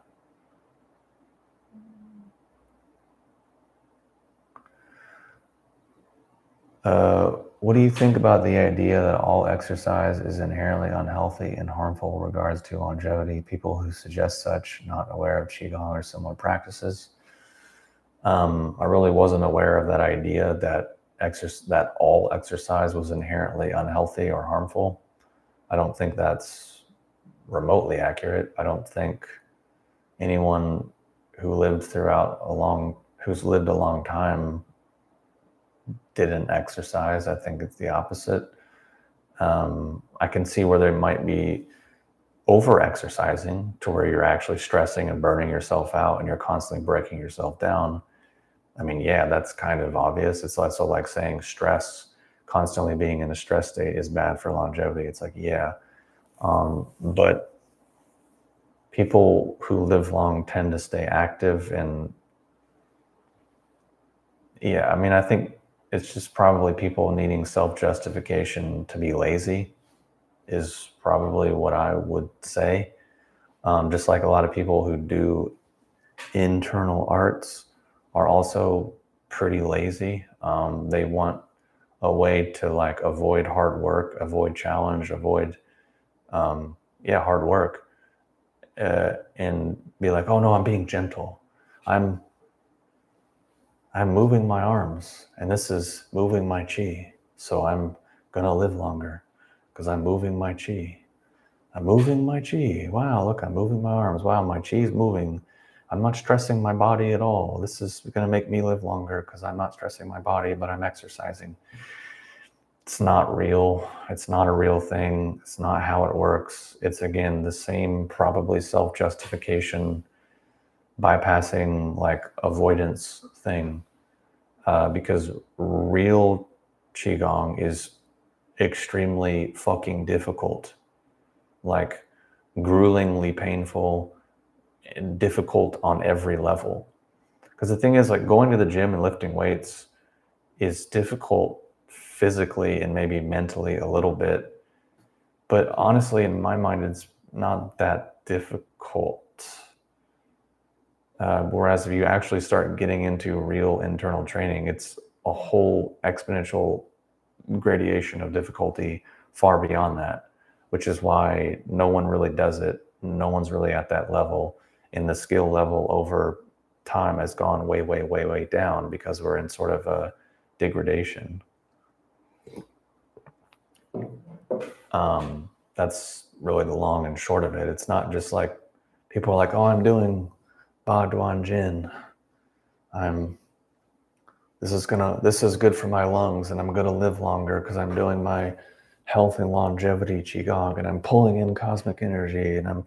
What do you think about the idea that all exercise is inherently unhealthy and harmful in regards to longevity? People who suggest such, not aware of Qigong or similar practices. I really wasn't aware of that idea that all exercise was inherently unhealthy or harmful. I don't think that's remotely accurate. I don't think anyone who's lived a long time didn't exercise. I think it's the opposite. I can see where there might be over-exercising to where you're actually stressing and burning yourself out and you're constantly breaking yourself down. I mean, yeah, that's kind of obvious. It's also like saying constantly being in a stress state is bad for longevity. It's like, yeah. But people who live long tend to stay active, and Yeah, I mean, I think it's just probably people needing self-justification to be lazy is probably what I would say. Just like a lot of people who do internal arts are also pretty lazy. They want a way to like avoid hard work, avoid challenge, avoid hard work, and be like, oh no, I'm being gentle. I'm moving my arms, and this is moving my chi. So I'm gonna live longer because I'm moving my chi. I'm moving my chi. Wow, look, I'm moving my arms. Wow, my chi is moving. I'm not stressing my body at all. This is going to make me live longer because I'm not stressing my body, but I'm exercising. It's not real. It's not a real thing. It's not how it works. It's, again, the same probably self-justification, bypassing like avoidance thing, because real Qigong is extremely fucking difficult. Like gruelingly painful and difficult on every level. Because the thing is, like, going to the gym and lifting weights is difficult physically and maybe mentally a little bit. But honestly, in my mind, it's not that difficult. Whereas if you actually start getting into real internal training, it's a whole exponential gradation of difficulty far beyond that, which is why no one really does it. No one's really at that level, and the skill level over time has gone way, way, way, way down because we're in sort of a degradation. That's really the long and short of it. It's not just like people are like, oh, I'm doing Ba Duan Jin. This is good for my lungs, and I'm gonna live longer because I'm doing my health and longevity qigong, and I'm pulling in cosmic energy, and I'm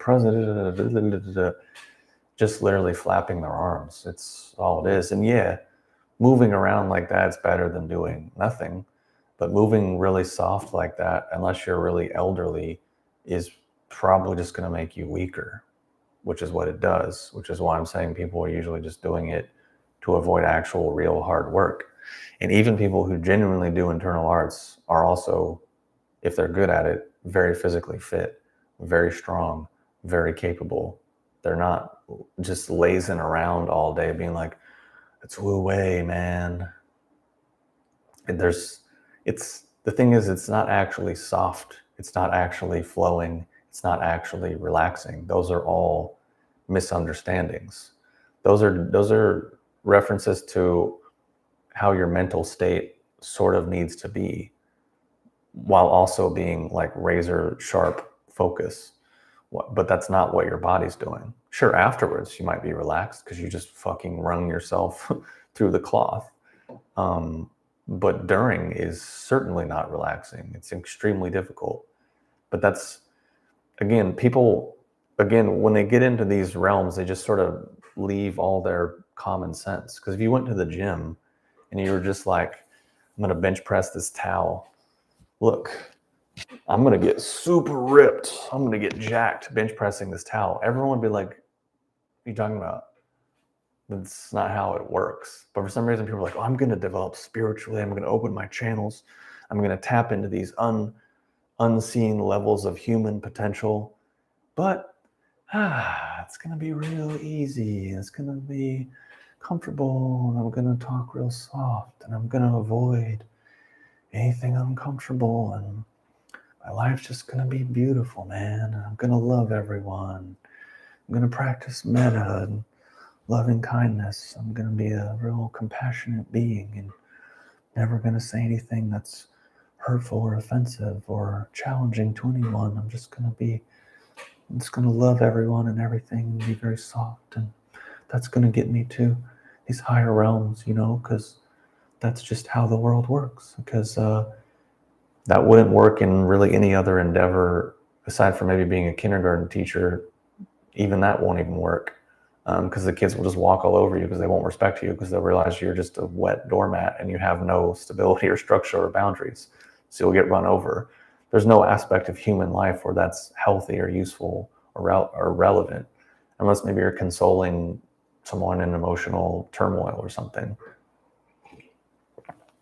just literally flapping their arms. It's all it is. And yeah, moving around like that's better than doing nothing. But moving really soft like that, unless you're really elderly, is probably just going to make you weaker, which is what it does, which is why I'm saying people are usually just doing it to avoid actual real hard work. And even people who genuinely do internal arts are also, if they're good at it, very physically fit, very strong, very capable. They're not just lazing around all day being like, it's Wu Wei, man. And the thing is, it's not actually soft. It's not actually flowing. It's not actually relaxing. Those are all misunderstandings. Those are references to how your mental state sort of needs to be, while also being like razor sharp focus. But that's not what your body's doing. Sure, afterwards you might be relaxed because you just fucking wrung yourself through the cloth. But during is certainly not relaxing. It's extremely difficult. But that's, again, people, when they get into these realms, they just sort of leave all their common sense. Because if you went to the gym and you were just like, I'm going to bench press this towel. Look, I'm going to get super ripped. I'm going to get jacked bench pressing this towel. Everyone would be like, what are you talking about? That's not how it works. But for some reason, people are like, oh, I'm going to develop spiritually. I'm going to open my channels. I'm going to tap into these unseen levels of human potential. But it's going to be real easy. It's going to be comfortable. And I'm going to talk real soft. And I'm going to avoid anything uncomfortable. And my life's just going to be beautiful, man. I'm going to love everyone. I'm going to practice metta and loving kindness. I'm going to be a real compassionate being and never going to say anything that's hurtful or offensive or challenging to anyone. I'm just going to love everyone and everything and be very soft. And that's going to get me to these higher realms, because that's just how the world works. Because that wouldn't work in really any other endeavor aside from maybe being a kindergarten teacher. Even that won't even work. Because the kids will just walk all over you because they won't respect you because they'll realize you're just a wet doormat and you have no stability or structure or boundaries. So you'll get run over. There's no aspect of human life where that's healthy or useful or relevant, unless maybe you're consoling someone in emotional turmoil or something.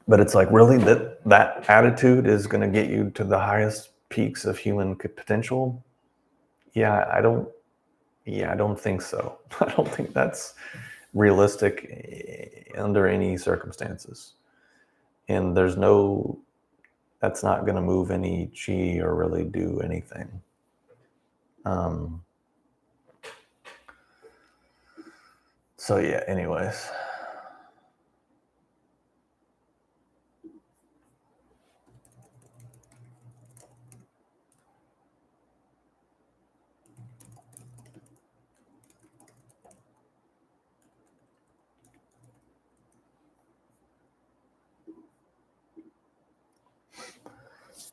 But it's like, really, that attitude is going to get you to the highest peaks of human potential? Yeah, I don't think so. I don't think that's realistic under any circumstances. And that's not going to move any chi or really do anything. So yeah, anyways.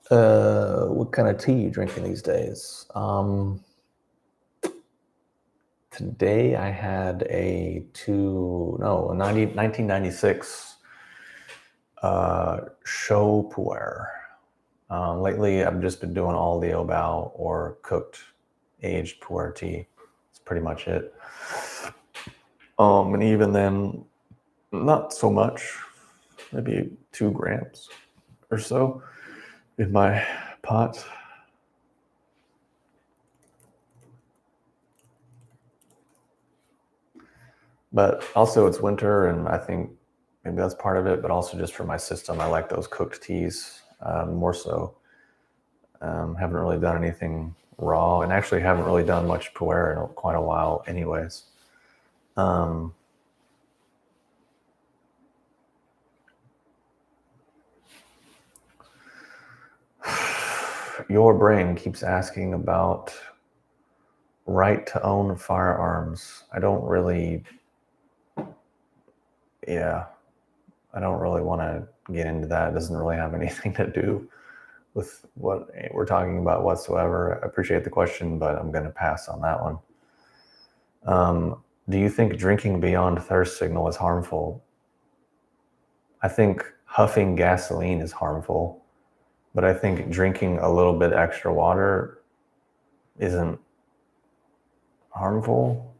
What kind of tea are you drinking these days? Today I had a 1996 show pu'er. Lately, I've just been doing all the liu or cooked aged pu'er tea. That's pretty much it. And even then, not so much. Maybe 2 grams or so in my pot. But also it's winter, and I think maybe that's part of it, but also just for my system, I like those cooked teas more so. Haven't really done anything raw, and actually haven't really done much pu'er in quite a while anyways. Your brain keeps asking about right to own firearms. I don't really want to get into that. It doesn't really have anything to do with what we're talking about whatsoever. I appreciate the question, but I'm going to pass on that one. Do you think drinking beyond thirst signal is harmful? I think huffing gasoline is harmful, but I think drinking a little bit extra water isn't harmful.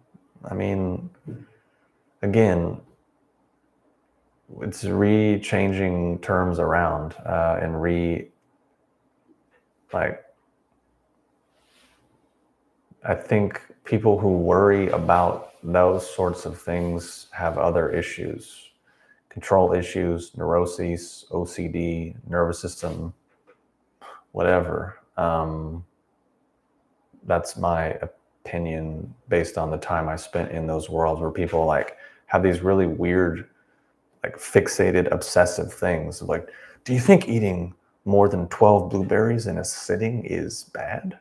I mean, again, it's changing terms around and I think people who worry about those sorts of things have other issues, control issues, neuroses, OCD, nervous system, whatever. That's my opinion based on the time I spent in those worlds where people have these really weird, fixated, obsessive things. Like, do you think eating more than 12 blueberries in a sitting is bad?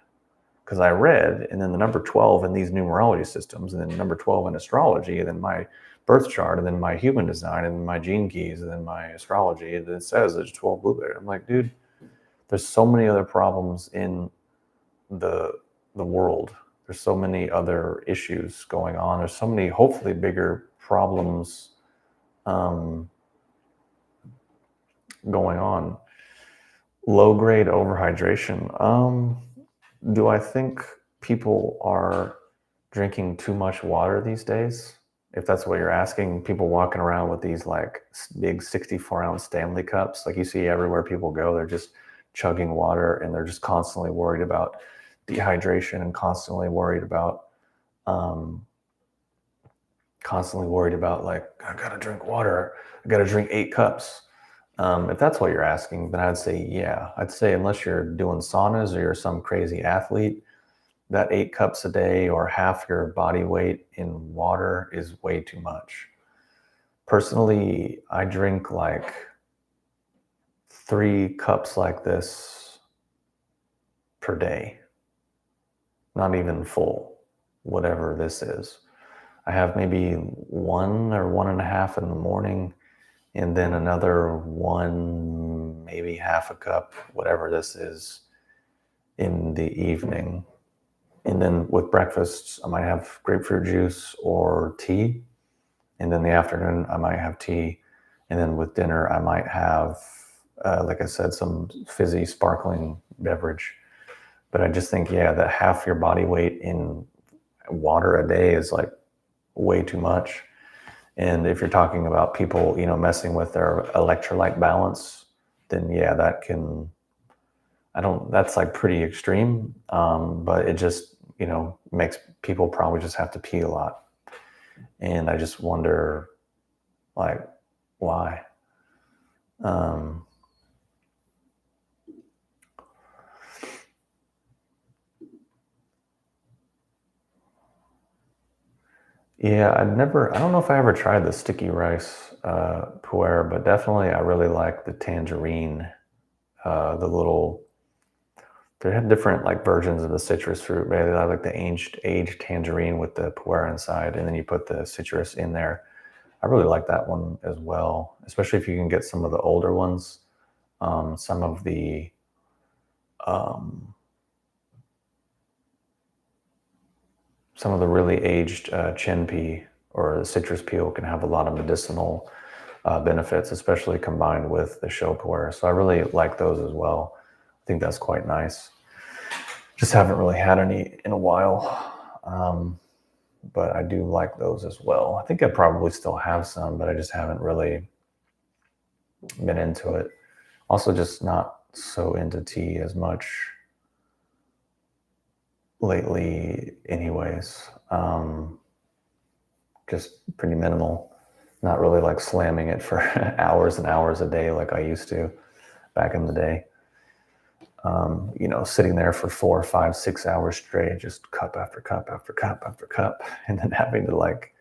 Because I read, and then the number 12 in these numerology systems, and then number 12 in astrology, and then my birth chart, and then my human design, and then my gene keys, and then my astrology, and it says there's 12 blueberries. I'm like, dude, there's so many other problems in the world. There's so many other issues going on. There's so many, hopefully, bigger problems going on. Low-grade overhydration. Do I think people are drinking too much water these days? If that's what you're asking, people walking around with these big 64-ounce Stanley cups, like you see everywhere people go, they're just chugging water, and they're just constantly worried about dehydration and constantly worried about I gotta drink water. I gotta drink 8 cups. If that's what you're asking, then I'd say, yeah. I'd say unless you're doing saunas or you're some crazy athlete, that 8 cups a day or half your body weight in water is way too much. Personally, I drink 3 cups like this per day. Not even full, whatever this is. I have maybe 1 or 1.5 in the morning, and then another 1, maybe half a cup, whatever this is, in the evening. And then with breakfast, I might have grapefruit juice or tea. And then the afternoon, I might have tea. And then with dinner, I might have, like I said, some fizzy, sparkling beverage. But I just think, that half your body weight in water a day is way too much. And if you're talking about people, messing with their electrolyte balance, then yeah, that's like pretty extreme. But it just, makes people probably just have to pee a lot. And I just wonder, like, why? Yeah, I don't know if I ever tried the sticky rice pu'er, but definitely I really like the tangerine, they have different like versions of the citrus fruit. Right? I like the aged tangerine with the pu'er inside, and then you put the citrus in there. I really like that one as well, especially if you can get some of the older ones. Some of the really aged chin pea or the citrus peel can have a lot of medicinal benefits, especially combined with the show pu'er. So I really like those as well. I think that's quite nice. Just haven't really had any in a while. But I do like those as well. I think I probably still have some, but I just haven't really been into it. Also, just not so into tea as much lately anyways. Just pretty minimal. Not really like slamming it for hours and hours a day like I used to back in the day. Sitting there for 4, 5, 6 hours straight, just cup after cup after cup after cup, and then having to like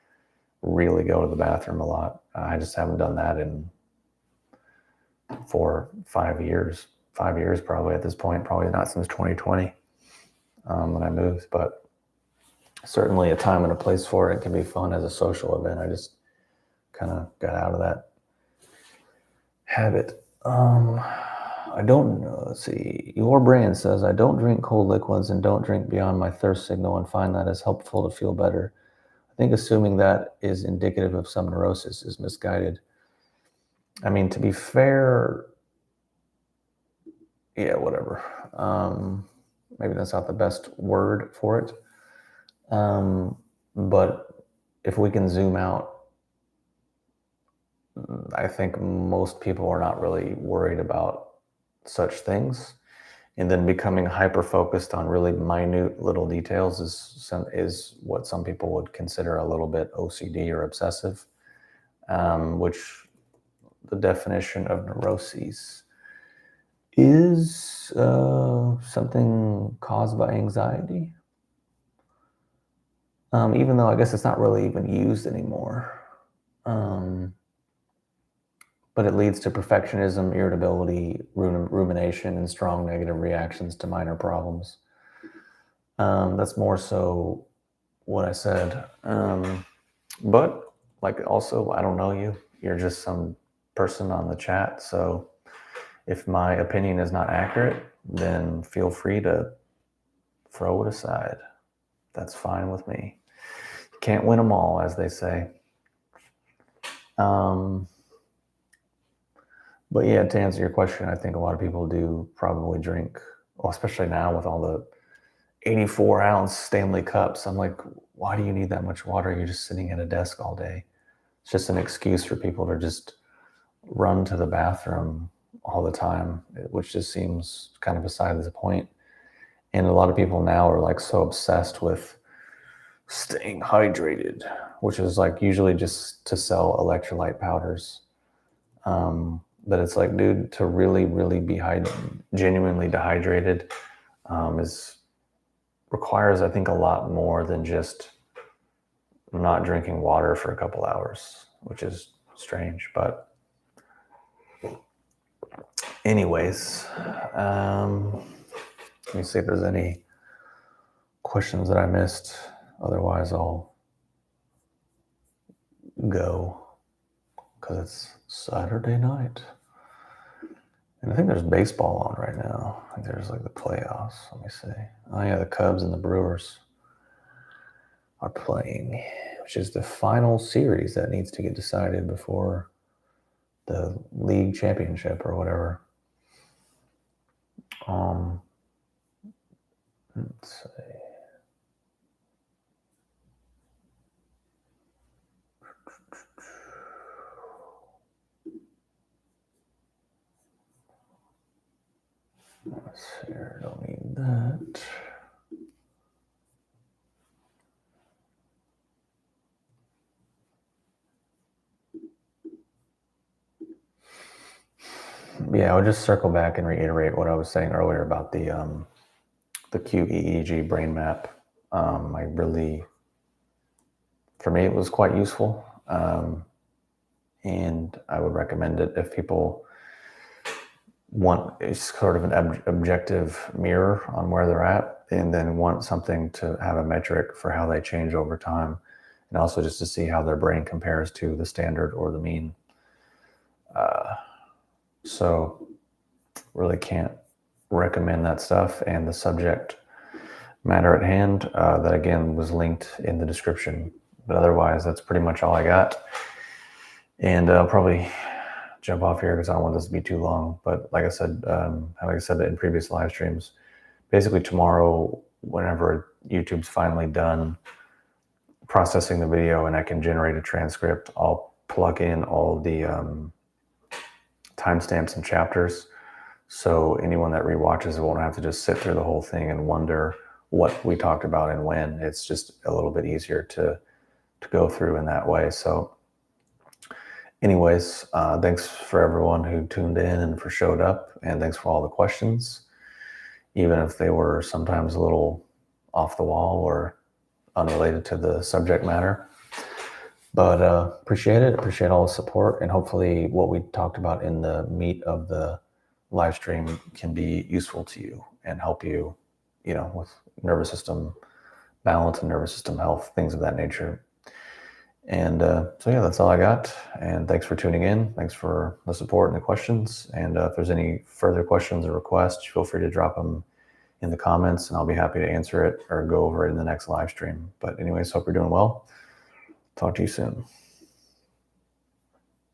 really go to the bathroom a lot. I just haven't done that in 4, 5 years. 5 years probably at this point, probably not since 2020 when I moved, but certainly a time and a place for it. It can be fun as a social event. I just kind of got out of that habit. I don't know. Let's see. Your brain says, I don't drink cold liquids and don't drink beyond my thirst signal and find that is helpful to feel better. I think assuming that is indicative of some neurosis is misguided. I mean, to be fair, yeah, whatever. Maybe that's not the best word for it. But if we can zoom out, I think most people are not really worried about such things. And then becoming hyper-focused on really minute little details is what some people would consider a little bit OCD or obsessive, which the definition of neuroses is something caused by anxiety. Even though I guess it's not really even used anymore. But it leads to perfectionism, irritability, rumination, and strong negative reactions to minor problems. That's more so what I said. But like also, I don't know you. You're just some person on the chat. So if my opinion is not accurate, then feel free to throw it aside. That's fine with me. You can't win them all, as they say. But yeah, to answer your question, I think a lot of people do probably drink, well, especially now with all the 84-ounce Stanley cups. I'm like, why do you need that much water? You're just sitting at a desk all day. It's just an excuse for people to just run to the bathroom all the time, which just seems kind of beside the point. And a lot of people now are like so obsessed with staying hydrated, which is like usually just to sell electrolyte powders. But it's like, dude, to really, really be genuinely dehydrated requires, I think, a lot more than just not drinking water for a couple hours, which is strange. But anyways, let me see if there's any questions that I missed. Otherwise, I'll go because it's Saturday night. And I think there's baseball on right now. I think there's like the playoffs. Let me see. Oh yeah, the Cubs and the Brewers are playing, which is the final series that needs to get decided before the league championship or whatever. Let's see. Let's see here, don't need that. Yeah, I'll just circle back and reiterate what I was saying earlier about the QEEG brain map. For me, it was quite useful. And I would recommend it if people want a sort of an objective mirror on where they're at, and then want something to have a metric for how they change over time, and also just to see how their brain compares to the standard or the mean. So really can't recommend that stuff. And the subject matter at hand, that again was linked in the description. But otherwise, that's pretty much all I got. And I'll probably jump off here because I don't want this to be too long. But like I said in previous live streams, basically tomorrow, whenever YouTube's finally done processing the video and I can generate a transcript, I'll plug in all the timestamps and chapters. So anyone that rewatches it won't have to just sit through the whole thing and wonder what we talked about and when. It's just a little bit easier to go through in that way. So anyways, thanks for everyone who tuned in and for showed up, and thanks for all the questions, even if they were sometimes a little off the wall or unrelated to the subject matter. But appreciate it. Appreciate all the support, and hopefully what we talked about in the meat of the live stream can be useful to you and help you, with nervous system balance and nervous system health, things of that nature. And so yeah, that's all I got. And thanks for tuning in. Thanks for the support and the questions. And if there's any further questions or requests, feel free to drop them in the comments, and I'll be happy to answer it or go over it in the next live stream. But anyways, hope you're doing well. Talk to you soon.